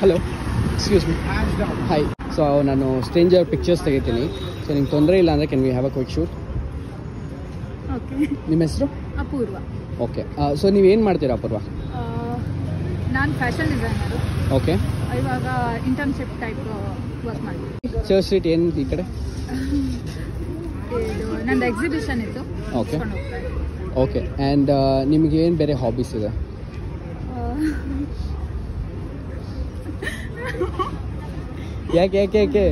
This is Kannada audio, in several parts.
Hello, excuse me. Hi. So ನಾನು ಸ್ಟ್ರೇಂಜರ್ ಪಿಕ್ಚರ್ಸ್ ತೆಗಿತೀನಿ. ಸೊ ನಿಮ್ಗೆ ತೊಂದರೆ ಇಲ್ಲ ಅಂದರೆ can we have a quick shoot? Okay. ನಿಮ್ಮ ಹೆಸರು? ಅಪೂರ್ವ. ಓಕೆ. ಸೊ ನೀವೇನು ಮಾಡ್ತೀರಾ ಅಪೂರ್ವ? ನಾನು ಫ್ಯಾಷನ್ ಡಿಸೈನರು. ಓಕೆ. ಇವಾಗ ಇಂಟರ್ನ್ಶಿಪ್ ಟೈಪ್ ವರ್ಕ್ ಮಾಡ್ತೀನಿ. ಚರ್ಚ್ ಸ್ಟ್ರೀಟ್ ಏನು ಈ ಕಡೆ? ಇದು ನಂದು ಎಕ್ಸಿಬಿಷನ್ ಇತ್ತು. Okay okay. ಆ್ಯಂಡ್ ನಿಮಗೆ ಏನು ಬೇರೆ ಹಾಬೀಸ್ ಇದೆ? ಯಾಕೆ ಯಾಕೆ ಯಾಕೆ?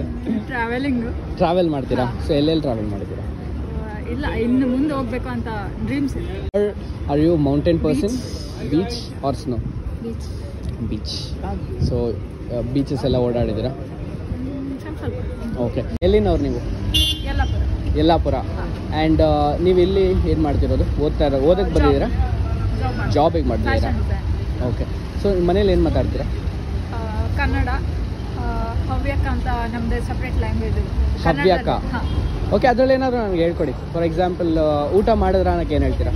ಟ್ರಾವೆಲಿಂಗು. ಟ್ರಾವೆಲ್ ಮಾಡ್ತೀರಾ? ಸೊ ಎಲ್ಲೆಲ್ಲಿ ಟ್ರಾವೆಲ್ ಮಾಡಿದ್ದೀರಾ? ಇಲ್ಲ, ಇನ್ನು ಮುಂದೆ ಹೋಗ್ಬೇಕು ಅಂತ ಡ್ರೀಮ್ಸ್ ಇದೆ. Are you mountain person? Beach or snow? Beach. Beach. So beaches ಎಲ್ಲ ಓಡಾಡಿದ್ದೀರಾ? ಸ್ವಲ್ಪ. ಓಕೆ. ಎಲ್ಲಿನವ್ರು ನೀವು? ಯಲ್ಲಾಪುರ. ಯಲ್ಲಾಪುರ. ಆ್ಯಂಡ್ ನೀವು ಇಲ್ಲಿ ಏನು ಮಾಡ್ತಿರೋದು? ಓದಕ್ಕೆ ಬಂದಿದ್ದೀರಾ? ಜಾಬಿಗೆ ಮಾಡ್ತಿದ್ದೀರಾ? ಓಕೆ. ಸೊ ಮನೇಲಿ ಏನು ಮಾತಾಡ್ತೀರಾ? ಕನ್ನಡ. ಹವ್ಯಕ ಅಂತ ನಮ್ಮದೇ ಸಪ್ರೇಟ್ ಲ್ಯಾಂಗ್ವೇಜ್. ಹವ್ಯಕ. ಓಕೆ. ಅದರಲ್ಲಿ ಏನಾದರೂ ನನಗೆ ಹೇಳ್ಕೊಡಿ. ಫಾರ್ ಎಕ್ಸಾಂಪಲ್ ಊಟ ಮಾಡಿದ್ರೆ ಅನ್ನೋಕ್ಕೆ ಏನು ಹೇಳ್ತೀರಾ?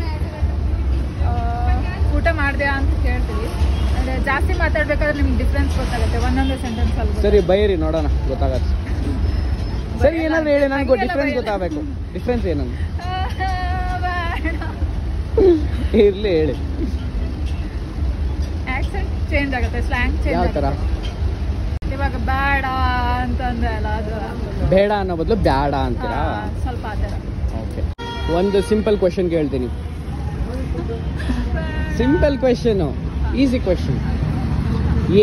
ಊಟ ಮಾಡಿದೆ ಅಂತ ಕೇಳ್ತೀವಿ. ಅಂದರೆ ಜಾಸ್ತಿ ಮಾತಾಡ್ಬೇಕಾದ್ರೆ ನಿಮ್ಗೆ ಡಿಫ್ರೆನ್ಸ್ ಗೊತ್ತಾಗುತ್ತೆ ಒಂದೊಂದು ಸೆಂಟೆನ್ಸ್ ಅಲ್ಲಿ. ಸರಿ ಬೈರಿ ನೋಡೋಣ ಗೊತ್ತಾಗತ್ತೆ. ಸರಿ ಏನಾದರೂ ಹೇಳಿ, ನನಗೆ ಡಿಫ್ರೆನ್ಸ್ ಗೊತ್ತಾಗಬೇಕು. ಡಿಫ್ರೆನ್ಸ್ ಏನಂತ ಇರಲಿ ಹೇಳಿ. ಆಕ್ಸೆಂಟ್ ಚೇಂಜ್ ಆಗುತ್ತೆ, ಸ್ಲ್ಯಾಂಗ್ ಚೇಂಜ್. ಯಾವ ಥರ? ಇವಾಗ ಬೇಡ ಅಂತಂದ್ರೆ ಅಲ್ಲ, ಅದು ಬೇಡ ಅನ್ನೋ ಬದಲು ಬ್ಯಾಡ ಅಂತೀರಾ? ಸ್ವಲ್ಪ ಆ ಥರ. ಓಕೆ. ಒಂದು ಸಿಂಪಲ್ ಕ್ವೆಶನ್ ಕೇಳ್ತೀನಿ. Simple question, easy question.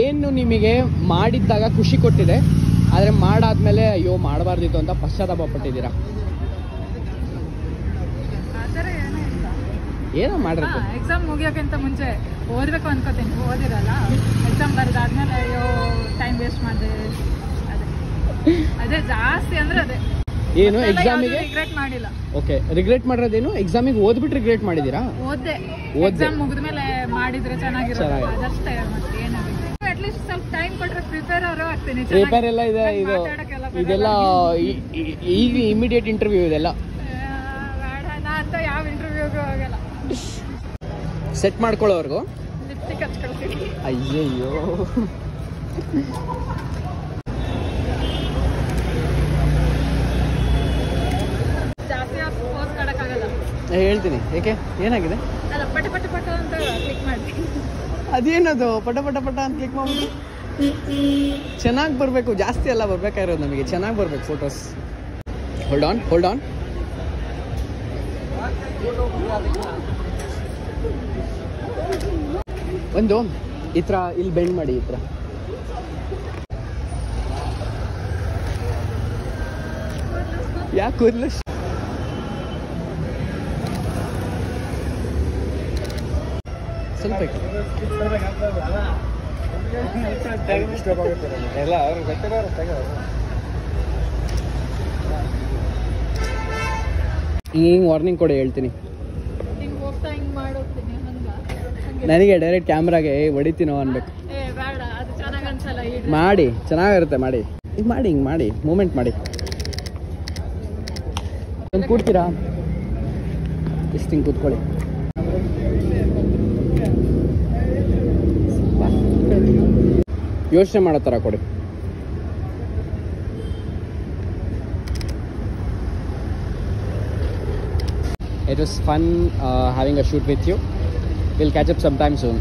ಏನು ನಿಮಗೆ ಮಾಡಿದ್ದಾಗ ಖುಷಿ ಕೊಟ್ಟಿದೆ, ಆದರೆ ಮಾಡಾದ್ಮೇಲೆ ಅಯ್ಯೋ ಮಾಡಬಾರ್ದಿತ್ತು ಅಂತ ಪಶ್ಚಾತ್ತಾಪ ಪಟ್ಟಿದ್ದೀರಾ? ಆ ಥರ ಏನೂ ಇಲ್ಲ. ಏನೋ ಮಾಡಿರುತ್ತೆ. ಎಕ್ಸಾಮ್ ಮುಗಿಯೋಕ್ಕಿಂತ ಮುಂಚೆ ಓದಬೇಕು ಅನ್ಕೋತೀನಿ, ಓದಿರಲ್ಲ. ಎಕ್ಸಾಮ್ ಬರೆದಾದ್ಮೇಲೆ ಅಯ್ಯೋ ಟೈಮ್ ವೇಸ್ಟ್ ಮಾಡಿದೆ, ಅದೇ ಜಾಸ್ತಿ ಅಂದರೆ ಅದೇ. ಏನು ಎಕ್ಸಾಮಿಗೆ ರಿಗ್ರೆಟ್ ಮಾಡಿಲ್ಲ. ಓಕೆ. ರಿಗ್ರೆಟ್ ಮಾಡಿರೋದೇನು? ಎಕ್ಸಾಮಿಗೆ ಓದ್ಬಿಟ್ಟು ರಿಗ್ರೆಟ್ ಮಾಡಿದ್ದೀರಾ? ಓದ್ದೆ. ಎಕ್ಸಾಮ್ ಮುಗಿದ್ಮೇಲೆ ಮಾಡಿದ್ರೆ ಚೆನ್ನಾಗಿರುತ್ತೆ, ಅದಷ್ಟೇ. ಮತ್ತೆ ಏನಾಗುತ್ತೆ, ಅಟ್ಲೀಸ್ಟ್ ಸ್ವಲ್ಪ ಟೈಮ್ ಕೊಟ್ಟರೆ ಪ್ರಿಪೇರ್ ಆರೋ ಆಗ್ತೀನಿ. ಪೇಪರ್ ಎಲ್ಲ ಇದೆ, ಇದು ಇದೆಲ್ಲ ಈಗ ಇಮಿಡಿಯೇಟ್ ಇಂಟರ್ವ್ಯೂ ಇದೆಲ್ಲ ಬೇಡ, ನಾ ಅಂತ ಯಾವ ಇಂಟರ್ವ್ಯೂಗೂ ಹೋಗಲ್ಲ. ಸೆಟ್ ಮಾಡ್ಕೊಳ್ಳೋವರೆಗೂ ಲಿಪ್ಸ್ಟಿಕ್ ಹಚ್ಕೊಳ್ತೀನಿ. ಅಯ್ಯಯ್ಯೋ. ಜಾಸ್ತಿ ಪೋಸ್ ಮಾಡೋಕ್ಕಾಗಲ್ಲ. ಹೇಳ್ತೀನಿ. ಏಕೆ? ಏನಾಗಿದೆ? ಅಲ್ಲ, ಪಟ ಪಟ ಪಟ ಅಂತ ಕ್ಲಿಕ್ ಮಾಡ್ತೀನಿ. ಅದೇನದು ಪಟ ಪಟ ಪಟ ಅಂತ ಕ್ಲಿಕ್ ಮಾಡ್ಬಿಟ್ಟು? ಚೆನ್ನಾಗಿ ಬರಬೇಕು, ಜಾಸ್ತಿ ಎಲ್ಲ ಬರ್ಬೇಕಾಗಿರೋದು ನಮಗೆ. ಚೆನ್ನಾಗಿ ಬರ್ಬೇಕು photos. Hold on, hold on. ಒಂದು ಈ ಥರ ಇಲ್ಲಿ ಬೆಂಡ್ ಮಾಡಿ, ಈ ಥರ. ಯಾಕೆ ಕೂದಲು ಸ್ವಲ್ಪ ಹಿಂಗೆ ವಾರ್ನಿಂಗ್ ಕೊಡಿ, ಹೇಳ್ತೀನಿ. ಹಿಂಗೆ ಹೋಗ್ತಾ ಹಿಂಗೆ ಮಾಡೋಗ್ತೀನಿ. ನನಗೆ ಡೈರೆಕ್ಟ್ ಕ್ಯಾಮ್ರಾಗೆ ಹೊಡಿತೀನೋ ಅನ್ಬೇಕು. ಬೇಡ, ಅದು ಚೆನ್ನಾಗಿ ಅನ್ಸಲ್ಲ. ಮಾಡಿ, ಚೆನ್ನಾಗಿರುತ್ತೆ. ಮಾಡಿ, ಹಿಂಗೆ ಮಾಡಿ, ಹಿಂಗೆ ಮಾಡಿ, ಮೂಮೆಂಟ್ ಮಾಡಿ. ಒಂದು ಕೂಡ್ತೀರಾ? ಇಷ್ಟು ಹಿಂಗೆ ಕೂತ್ಕೊಳ್ಳಿ. ಯೋಚನೆ ಮಾಡೋ ಥರ ಕೊಡಿ. It was fun having a shoot with you. We'll catch up sometime soon.